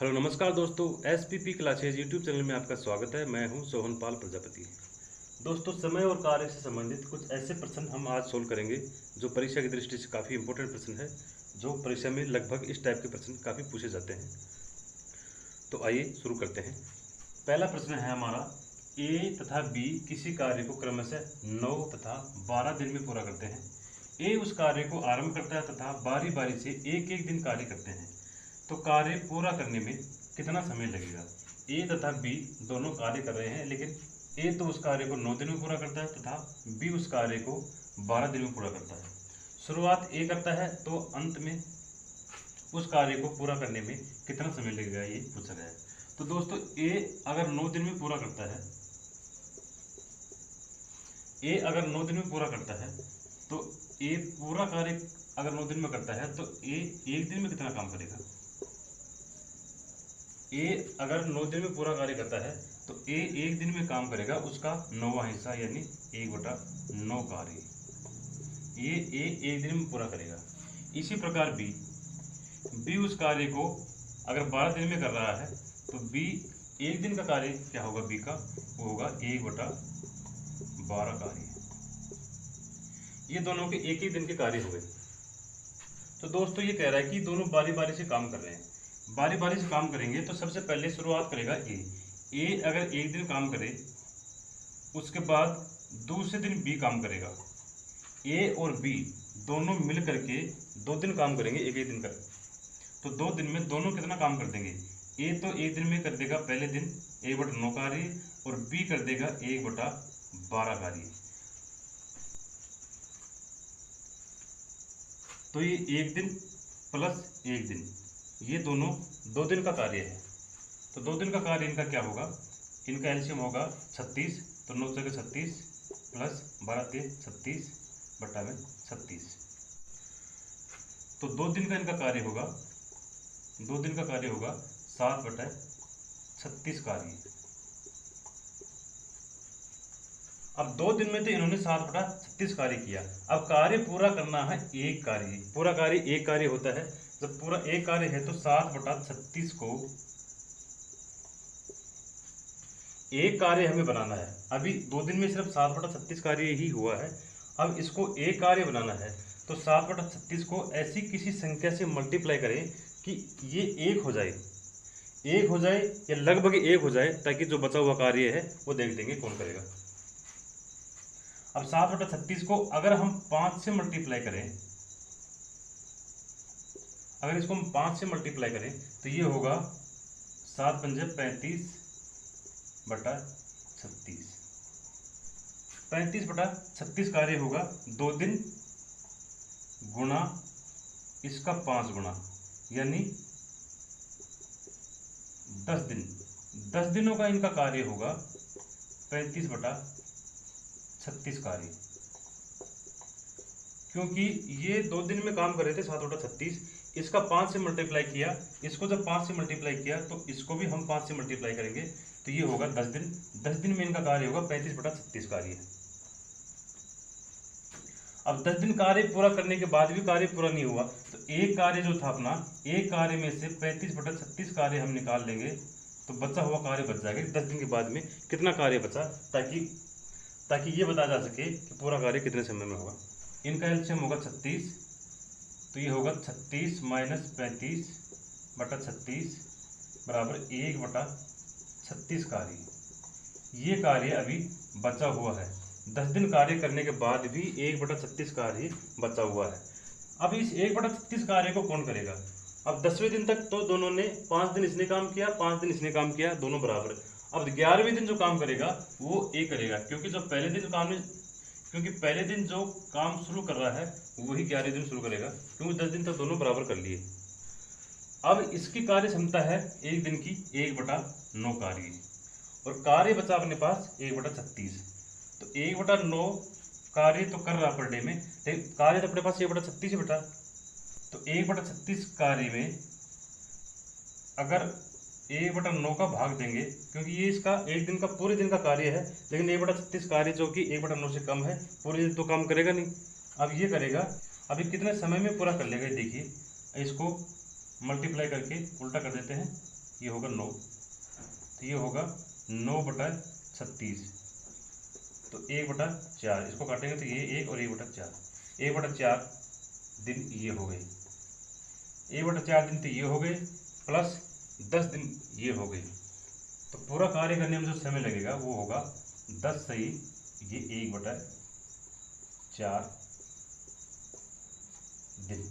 Hello नमस्कार दोस्तों, SPP classes YouTube channel में आपका स्वागत है। मैं हूं सोहन पाल प्रजापति। दोस्तों, समय और कार्य से संबंधित कुछ ऐसे प्रश्न हम आज सोल्व करेंगे जो परीक्षा की दृष्टि से काफ़ी इंपॉर्टेंट प्रश्न है, जो परीक्षा में लगभग इस टाइप के प्रश्न काफ़ी पूछे जाते हैं। तो आइए शुरू करते हैं। पहला प्रश्न है हमारा, ए तथा बी किसी कार्य को क्रमशः 9 तथा 12 दिन में पूरा करते हैं। ए उस कार्य को आरंभ करता है तथा बारी बारी से एक एक दिन कार्य करते हैं, तो कार्य पूरा करने में कितना समय लगेगा। ए तथा बी दोनों कार्य कर रहे हैं, लेकिन ए तो उस कार्य को 9 दिन में पूरा करता है तथा बी उस कार्य को 12 दिन में पूरा करता है। शुरुआत ए करता है तो अंत में उस कार्य को पूरा करने में कितना समय लगेगा, ये पूछा गया है। तो दोस्तों, ए अगर 9 दिन में पूरा करता है, ए अगर 9 दिन में पूरा करता है तो ए पूरा कार्य अगर 9 दिन में करता है तो ए एक दिन में कितना काम करेगा। ए अगर 9 दिन में पूरा कार्य करता है तो ए एक दिन में काम करेगा उसका 9वां हिस्सा, यानी 1/9 कार्य ये ए एक दिन में पूरा करेगा। इसी प्रकार बी उस कार्य को अगर 12 दिन में कर रहा है तो बी एक दिन का कार्य क्या होगा, बी का वो होगा 1/12 कार्य। ये दोनों के एक ही दिन के कार्य हो गए। तो दोस्तों, ये कह रहा है कि दोनों बारी बारी से काम कर रहे हैं। बारी बारी से काम करेंगे तो सबसे पहले शुरुआत करेगा ए अगर एक दिन काम करे, उसके बाद दूसरे दिन बी काम करेगा। ए और बी दोनों मिल करके 2 दिन काम करेंगे, एक एक दिन का। तो 2 दिन में दोनों कितना काम कर देंगे। ए तो एक दिन में कर देगा पहले दिन 1/9 कार्य और बी कर देगा 1/12 कार्य। तो ये एक दिन प्लस एक दिन, ये दोनों 2 दिन का कार्य है। तो 2 दिन का कार्य इनका क्या होगा, इनका एलसीएम होगा 36। तो 9 से 36 प्लस 12 के 36 बटा में 36। तो 2 दिन का इनका कार्य होगा, 2 दिन का कार्य होगा 7/36 कार्य। अब 2 दिन में तो इन्होंने 7/36 कार्य किया। अब कार्य पूरा करना है एक कार्य, पूरा कार्य एक कार्य होता है। जब पूरा एक कार्य है तो 7/36 को एक कार्य हमें बनाना है। अभी 2 दिन में सिर्फ 7/36 कार्य ही हुआ है। अब इसको एक कार्य बनाना है तो 7/36 को ऐसी किसी संख्या से मल्टीप्लाई करें कि ये एक हो जाए, एक हो जाए या लगभग एक हो जाए, ताकि जो बचा हुआ कार्य है वो देख देंगे कौन करेगा। अब 7/36 को अगर हम 5 से मल्टीप्लाई करें, अगर इसको हम 5 से मल्टीप्लाई करें तो ये होगा 7 पंजे 35/36। 35/36 कार्य होगा 2 दिन गुणा इसका 5 गुणा, यानी 10 दिन। 10 दिनों का इनका कार्य होगा 35/36 कार्य। क्योंकि ये 2 दिन में काम कर रहे थे 7/36, इसका 5 से मल्टीप्लाई किया, इसको जब 5 से मल्टीप्लाई किया तो इसको भी हम 5 से मल्टीप्लाई करेंगे तो ये होगा 10 दिन। 10 दिन में इनका कार्य होगा 35/36 कार्य। अब 10 दिन कार्य पूरा करने के बाद भी कार्य पूरा नहीं हुआ तो एक कार्य जो था अपना, एक कार्य में से 35/36 कार्य हम निकाल लेंगे तो बचा हुआ कार्य बच जाएगा 10 दिन के बाद में कितना कार्य बचा, ताकि ये बता जा सके कि पूरा कार्य कितने समय में होगा। इनका एलसीएम होगा 36, तो ये होगा 36 माइनस 35/36 बराबर 1/36 कार्य। ये कार्य अभी बचा हुआ है। 10 दिन कार्य करने के बाद भी 1/36 कार्य बचा हुआ है। अब इस 1/36 कार्य को कौन करेगा। अब 10वें दिन तक तो दोनों ने 5 दिन इसने काम किया, 5 दिन इसने काम किया, दोनों बराबर। अब 11वें दिन जो काम करेगा वो ए करेगा, क्योंकि पहले दिन जो काम शुरू कर रहा है वही 11वें दिन शुरू करेगा, क्योंकि 10 दिन तक दोनों बराबर कर लिए। अब इसकी कार्य क्षमता है एक दिन की 1/9 कार्य, और कार्य बचा अपने पास 1/36। तो 1/9 कार्य तो कर रहा पर डे में, लेकिन कार्य तो अपने पास 1/36 बटा। तो 1/36 कार्य में अगर 1/9 का भाग देंगे, क्योंकि ये इसका एक दिन का पूरे दिन का कार्य है, लेकिन 1/36 कार्य जो कि 1/9 से कम है, पूरे दिन तो काम करेगा नहीं। अब ये करेगा, अभी कितने समय में पूरा कर लेगा देखिए। इसको मल्टीप्लाई करके उल्टा कर देते हैं, ये होगा 9, तो ये होगा 9/36, तो 1/4, इसको काटेंगे तो ये 1 और 1/4, 1/4 दिन ये हो गए, 1/4 दिन तो ये हो गए, प्लस 10 दिन ये हो गए। तो पूरा कार्य करने में जो समय लगेगा वो होगा 10 सही ये 1/4 दिन।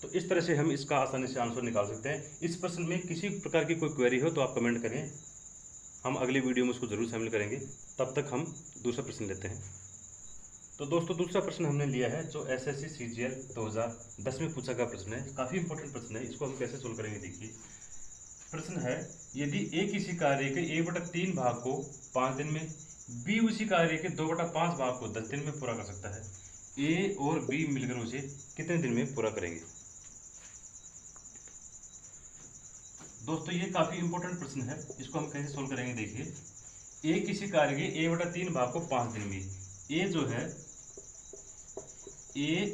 तो इस तरह से हम इसका आसानी से आंसर निकाल सकते हैं। इस प्रश्न में किसी प्रकार की कोई क्वेरी हो तो आप कमेंट करें, हम अगली वीडियो में उसको जरूर शामिल करेंगे। तब तक हम दूसरा प्रश्न लेते हैं। तो दोस्तों दूसरा प्रश्न हमने लिया है जो SSC CGL 2010 में पूछा गया प्रश्न है, काफ़ी इंपॉर्टेंट प्रश्न है। इसको हम कैसे सोल्व करेंगे देखिए। प्रश्न है, यदि A किसी कार्य के 1/3 भाग को 5 दिन में, B उसी कार्य के 2/5 भाग को 10 दिन में पूरा कर सकता है, A और B मिलकर उसे कितने दिन में पूरा करेंगे। दोस्तों ये काफ़ी इंपॉर्टेंट प्रश्न है, इसको हम कैसे सोल्व करेंगे देखिए। A किसी कार्य के 1/3 भाग को 5 दिन में, A जो है A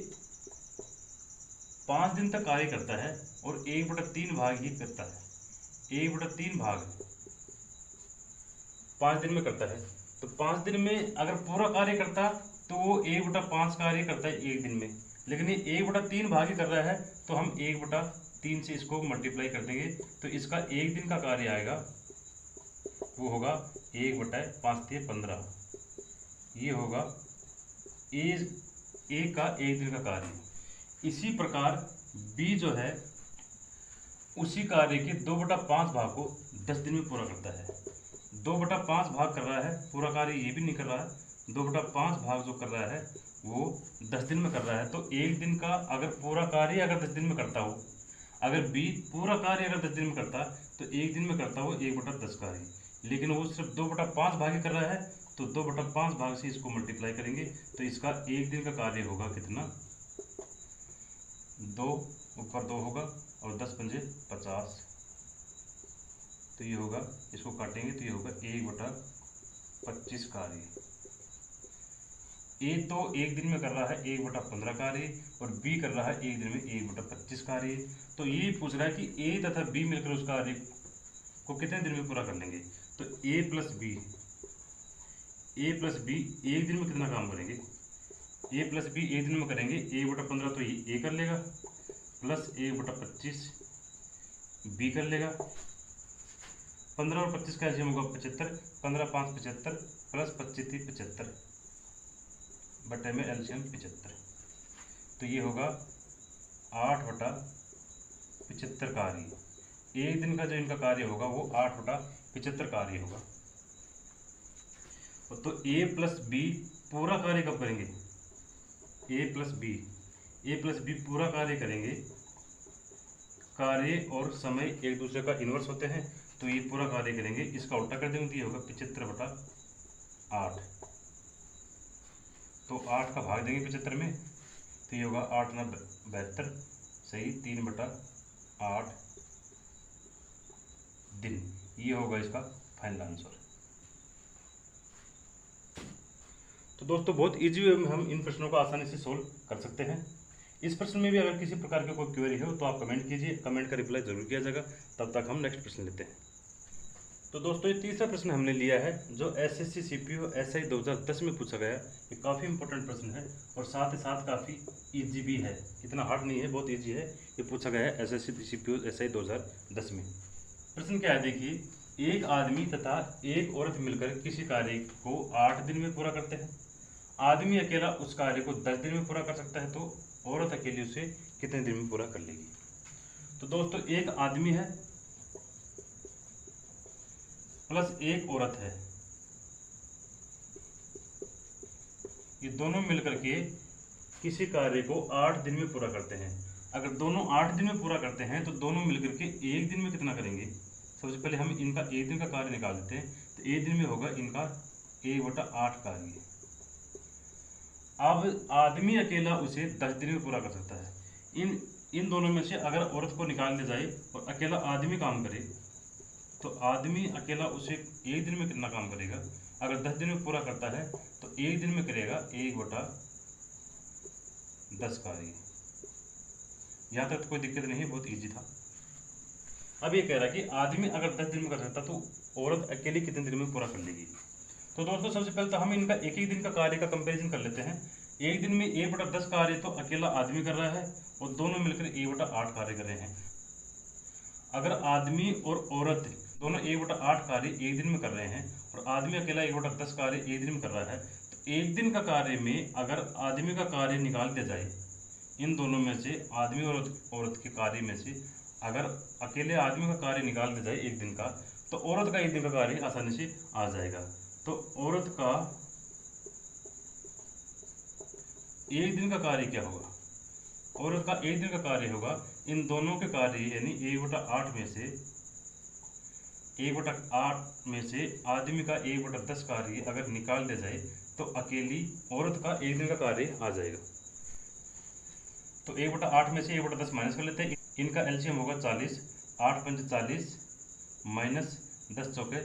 5 दिन तक कार्य करता है और 1/3 भाग ही करता है, 1/3 भाग 5 दिन में करता है। तो 5 दिन में अगर पूरा कार्य करता तो वो 1/5 कार्य करता है 1 दिन में, लेकिन ये 1/3 भाग ही कर रहा है तो हम 1/3 से इसको मल्टीप्लाई कर देंगे, तो इसका 1 दिन का कार्य आएगा वो होगा 1/5 × 15, ये होगा A का 1 दिन का कार्य। इसी प्रकार B जो है उसी कार्य के 2/5 भाग को 10 दिन में पूरा करता है, 2/5 भाग कर रहा है, पूरा कार्य ये भी नहीं कर रहा है, 2/5 भाग जो कर रहा है वो 10 दिन में कर रहा है। तो 1 दिन का अगर पूरा कार्य अगर 10 दिन में करता हो, अगर B पूरा कार्य अगर 10 दिन में करता तो 1 दिन में करता हो 1/10 कार्य, लेकिन वो सिर्फ 2/5 भाग ही कर रहा है, तो 2/5 भाग से इसको मल्टीप्लाई करेंगे तो इसका 1 दिन का कार्य होगा कितना, 2 ऊपर 2 होगा और 10 पंजे 50, तो ये होगा, इसको काटेंगे तो ये होगा 1/25 कार्य। A तो 1 दिन में कर रहा है 1/15 कार्य और B कर रहा है 1 दिन में 1/25 कार्य। तो ये पूछ रहा है कि A तथा B मिलकर उस कार्य को कितने दिन में पूरा कर लेंगे। तो A प्लस B 1 दिन में कितना काम करेंगे, A प्लस B 1 दिन में करेंगे 1/15 तो ये A कर लेगा, प्लस 1/25 B कर लेगा, 15 और 25 का एलसीएम होगा 75, 15 5 75 प्लस 25 3 75 बटे में एलसीएम 75, तो ये होगा 8/75 कार्य। 1 दिन का जो इनका कार्य होगा वो 8/75 कार्य होगा। तो A प्लस B पूरा कार्य कब करेंगे, A प्लस बी पूरा कार्य करेंगे, कार्य और समय एक दूसरे का इन्वर्स होते हैं, तो ये पूरा कार्य करेंगे, इसका उल्टा कर देंगे तो ये होगा 75/8, तो 8 का भाग देंगे 75 में तो ये होगा 8 × 9 72 सही 3/8 दिन, ये होगा इसका फाइनल आंसर। तो दोस्तों बहुत इजी वे में हम इन प्रश्नों को आसानी से सोल्व कर सकते हैं। इस प्रश्न में भी अगर किसी प्रकार की कोई क्वेरी हो तो आप कमेंट कीजिए, कमेंट का रिप्लाई जरूर किया जाएगा। तब तक हम नेक्स्ट प्रश्न लेते हैं। तो दोस्तों ये तीसरा प्रश्न हमने लिया है जो SSC CPO SI 2010 में पूछा गया। ये काफ़ी इंपॉर्टेंट प्रश्न है और साथ ही साथ काफ़ी इजी भी है, इतना हार्ड नहीं है, बहुत इजी है। ये पूछा गया है SSC CPO SI 2010 में। प्रश्न क्या है देखिए, एक आदमी तथा एक औरत मिलकर किसी कार्य को 8 दिन में पूरा करते हैं। आदमी अकेला उस कार्य को 10 दिन में पूरा कर सकता है, तो औरत अकेली उसे कितने दिन में पूरा कर लेगी। तो दोस्तों एक आदमी है प्लस एक औरत है, ये दोनों मिलकर के किसी कार्य को 8 दिन में पूरा करते हैं। अगर दोनों 8 दिन में पूरा करते हैं तो दोनों मिलकर के 1 दिन में कितना करेंगे। सबसे पहले हम इनका 1 दिन का कार्य निकाल देते हैं, तो 1 दिन में होगा इनका 1/8 कार्य। अब आदमी अकेला उसे 10 दिन में पूरा कर सकता है। इन दोनों में से अगर औरत को निकाल दिया जाए और अकेला आदमी काम करे तो आदमी अकेला उसे 1 दिन में कितना काम करेगा। अगर 10 दिन में पूरा करता है तो 1 दिन में करेगा 1/10 कार्य। यहाँ तक तो कोई दिक्कत नहीं, बहुत ईजी था। अब ये कह रहा है कि आदमी अगर 10 दिन में कर सकता तो औरत अकेली कितने दिन में पूरा कर लेगी। तो दोस्तों सबसे पहले तो हम इनका एक एक दिन का कार्य का कंपैरिजन कर लेते हैं। एक दिन में 1/10 कार्य तो अकेला आदमी कर रहा है और दोनों मिलकर 1/8 कार्य कर रहे हैं। अगर आदमी और औरत दोनों 1/8 कार्य एक दिन में कर रहे हैं और आदमी अकेला 1/10 कार्य एक दिन में कर रहा है, तो एक दिन का कार्य में अगर आदमी का कार्य निकाल दिया जाए, इन दोनों में से आदमी और औरत के कार्य में से अगर अकेले आदमी का कार्य निकाल दिया जाए एक दिन का, तो औरत का एक दिन का कार्य आसानी से आ जाएगा। तो औरत का एक दिन का कार्य क्या होगा? औरत का एक दिन का कार्य होगा इन दोनों के कार्य यानी 1/8 में से आदमी का 1/10 कार्य अगर निकाल दिया जाए तो अकेली औरत का एक दिन का कार्य आ जाएगा। तो 1/8 में से 1/10 माइनस कर लेते हैं। इनका एलसीएम होगा 40, 8 पंच 40 माइनस 10 चौके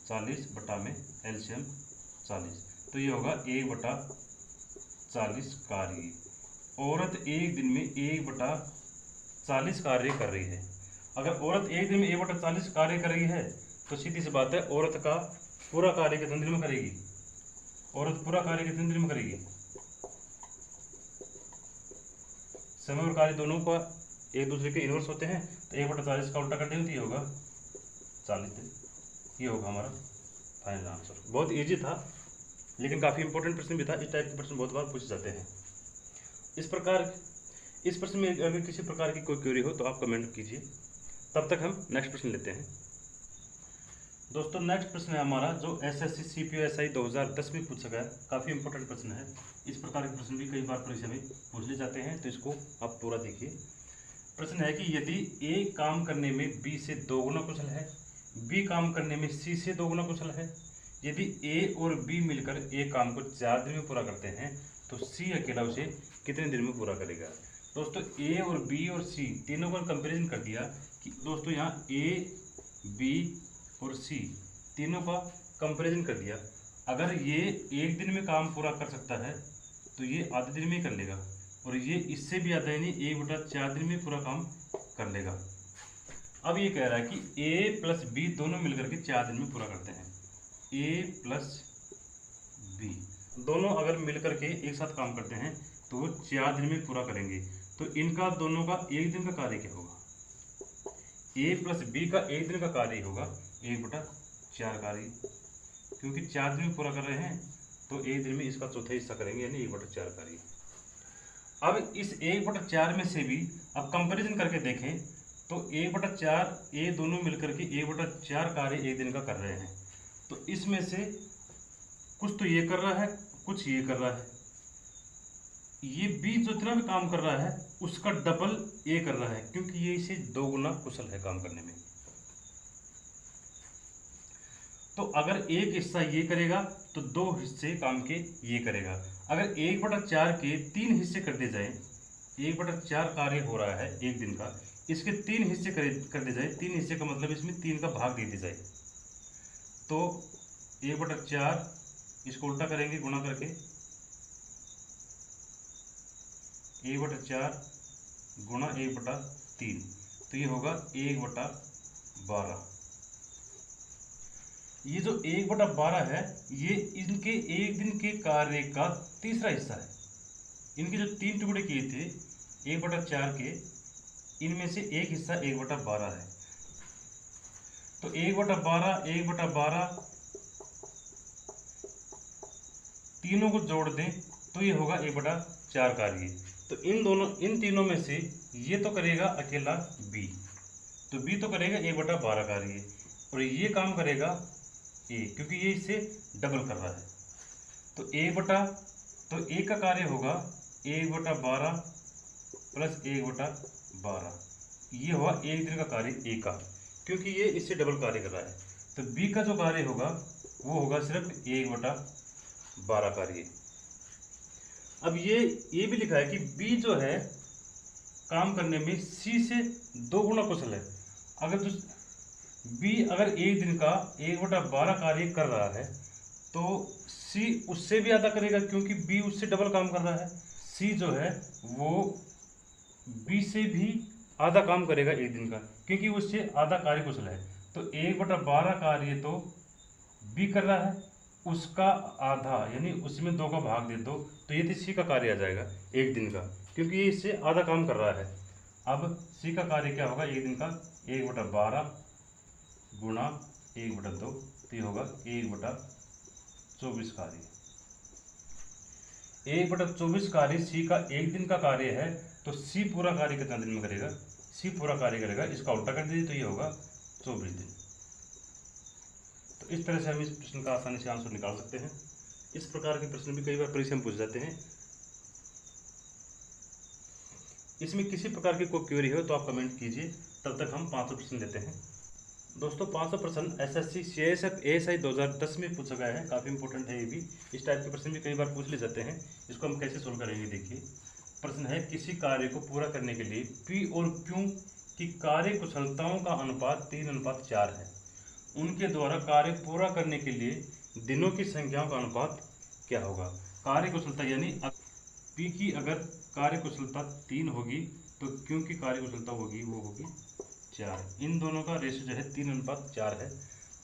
40 बटा में एलसीएम 40, तो ये होगा 1/40 कार्य। औरत एक दिन में 1/40 कार्य कर रही है। अगर औरत एक दिन में 1/40 कार्य कर रही है तो सीधी सी बात है औरत का पूरा कार्य कितने दिन में करेगी? औरत पूरा कार्य कितने दिन में करेगी? समय और कार्य दोनों का एक दूसरे के इनवर्स होते हैं, तो 1/40 का उल्टा कर देंगे तो ये होगा 40 दिन। ये होगा हमारा फाइनल आंसर। बहुत इजी था लेकिन काफ़ी इंपॉर्टेंट प्रश्न भी था। इस टाइप के प्रश्न बहुत बार पूछे जाते हैं। इस प्रश्न में अगर किसी प्रकार की कोई क्वेरी हो तो आप कमेंट कीजिए। तब तक हम नेक्स्ट प्रश्न लेते हैं। दोस्तों नेक्स्ट प्रश्न है हमारा जो एसएससी सीपीओएसआई 2010 में पूछा गया। काफ़ी इंपॉर्टेंट प्रश्न है। इस प्रकार के प्रश्न भी कई बार परीक्षा में पूछ ले जाते हैं, तो इसको आप पूरा देखिए। प्रश्न है कि यदि ए काम करने में बी से 2 गुना कुशल है, बी काम करने में सी से 2 गुना कुशल है, यदि ए और बी मिलकर ए काम को 4 दिन में पूरा करते हैं तो सी अकेला उसे कितने दिन में पूरा करेगा। दोस्तों ए और बी और सी तीनों का कंपैरिजन कर दिया कि दोस्तों यहाँ ए बी और सी तीनों का कंपैरिजन कर दिया। अगर ये एक दिन में काम पूरा कर सकता है तो ये आधे दिन में ही कर लेगा, और ये इससे भी ज़्यादा यानी 1/4 दिन में पूरा काम कर लेगा। अब ये कह रहा है कि ए प्लस बी दोनों मिलकर के 4 दिन में पूरा करते हैं। ए प्लस बी दोनों अगर मिलकर के एक साथ काम करते हैं तो वो 4 दिन में पूरा करेंगे। तो इनका दोनों का एक दिन का कार्य क्या होगा? ए प्लस बी का एक दिन का कार्य होगा 1/4 कार्य, क्योंकि 4 दिन में पूरा कर रहे हैं तो एक दिन में इसका चौथा हिस्सा करेंगे यानी 1/4 कार्य। अब इस 1/4 में से भी अब कंपैरिजन करके देखें तो 1/4 ए दोनों मिलकर के 1/4 कार्य एक दिन का कर रहे हैं। तो इसमें से कुछ तो ये कर रहा है, कुछ ये कर रहा है। ये बी जो इतना भी काम कर रहा है उसका डबल ए कर रहा है, क्योंकि ये इसे 2 गुना कुशल है काम करने में। तो अगर एक हिस्सा ये करेगा तो 2 हिस्से काम के ये करेगा। अगर 1/4 के 3 हिस्से कर दिए जाए, 1/4 कार्य हो रहा है एक दिन का, इसके 3 हिस्से कर दिए जाए, 3 हिस्से का मतलब इसमें 3 का भाग दे दिया जाए, तो 1/4 इसको उल्टा करेंगे गुणा करके 1/4 गुणा 1/3, तो ये होगा 1/12। ये जो 1/12 है ये इनके एक दिन के कार्य का तीसरा हिस्सा है। इनके जो 3 टुकड़े किए थे 1/4 के, इनमें से एक हिस्सा 1/12 है। तो 1/12 तीनों को जोड़ दें तो ये होगा 1/4 कार्य। तो इन तीनों में से ये तो करेगा अकेला बी, तो बी तो करेगा 1/12 कार्य, और ये काम करेगा ए, क्योंकि ये इससे डबल कर रहा है। तो ए का कार्य होगा 1/12 प्लस 1/12, ये हुआ एक दिन का कार्य ए का, क्योंकि ये इससे डबल कार्य कर रहा है। तो बी का जो कार्य होगा वो होगा सिर्फ 1/12 कार्य। अब ये भी लिखा है कि बी जो है काम करने में सी से 2 गुना कुशल है। अगर बी अगर एक दिन का 1/12 कार्य कर रहा है तो सी उससे भी ज़्यादा करेगा, क्योंकि बी उससे डबल काम कर रहा है। सी जो है वो बी से भी आधा काम करेगा एक दिन का, क्योंकि उससे आधा कार्य कुशल है। तो 1/12 कार्य तो बी कर रहा है, उसका आधा यानी उसमें 2 का भाग दे दो, तो ये सी का कार्य आ जाएगा एक दिन का, क्योंकि ये इससे आधा काम कर रहा है। अब सी का कार्य क्या होगा एक दिन का, 1/12 गुणा 1/2, तो ये होगा 1/24 कार्य। 1/24 कार्य सी का एक दिन का कार्य है, तो सी पूरा कार्य कितना दिन में करेगा, सी पूरा कार्य करेगा, इसका उल्टा कर दीजिए तो ये होगा 24 दिन। तो इस तरह से हम इस प्रश्न का आसानी से आंसर निकाल सकते हैं। इस प्रकार के प्रश्न भी कई बार परीक्षा में पूछ जाते हैं। इसमें किसी प्रकार की कोई क्वेरी हो तो आप कमेंट कीजिए, तब तक हम 500 प्रश्न लेते हैं। दोस्तों 500 प्रश्न एसएससी सीआईएसएफ एएसआई 2010 में पूछा गया है, काफ़ी इंपॉर्टेंट है ये भी। इस टाइप के प्रश्न भी कई बार पूछ ले जाते हैं। इसको हम कैसे सोल्व करेंगे, देखिए प्रश्न है किसी कार्य को पूरा करने के लिए पी और क्यू की कार्य कुशलताओं का अनुपात 3:4 है। उनके द्वारा कार्य पूरा करने के लिए दिनों की संख्याओं का अनुपात क्या होगा। कार्य कुशलता यानी पी की अगर कार्य कुशलता 3 होगी तो क्यू की कार्य कुशलता होगी वो होगी 4। इन दोनों का रेशियो जो है 3:4 है।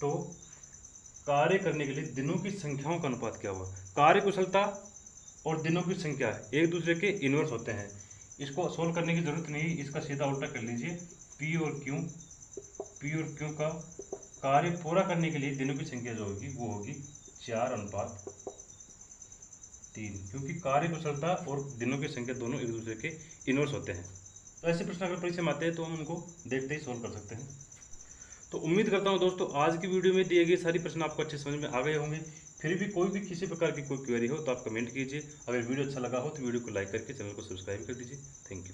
तो कार्य करने के लिए दिनों की संख्याओं का अनुपात क्या हुआ। कार्य कुशलता और दिनों की संख्या एक दूसरे के इन्वर्स होते हैं। इसको सोल्व करने की जरूरत नहीं, इसका सीधा उल्टा कर लीजिए। पी और क्यू का कार्य पूरा करने के लिए दिनों की संख्या जो होगी वो होगी 4:3, क्योंकि कार्य कुशलता और दिनों की संख्या दोनों एक दूसरे के इन्वर्स होते हैं। तो ऐसे प्रश्न अगर परीक्षा में आते हैं तो हम उनको देखते ही सोल्व कर सकते हैं। तो उम्मीद करता हूं दोस्तों आज की वीडियो में दिए गए सारी प्रश्न आपको अच्छे समझ में आ गए होंगे। फिर भी कोई भी किसी प्रकार की कोई क्वेरी हो तो आप कमेंट कीजिए। अगर वीडियो अच्छा लगा हो तो वीडियो को लाइक करके चैनल को सब्सक्राइब कर दीजिए। Thank you.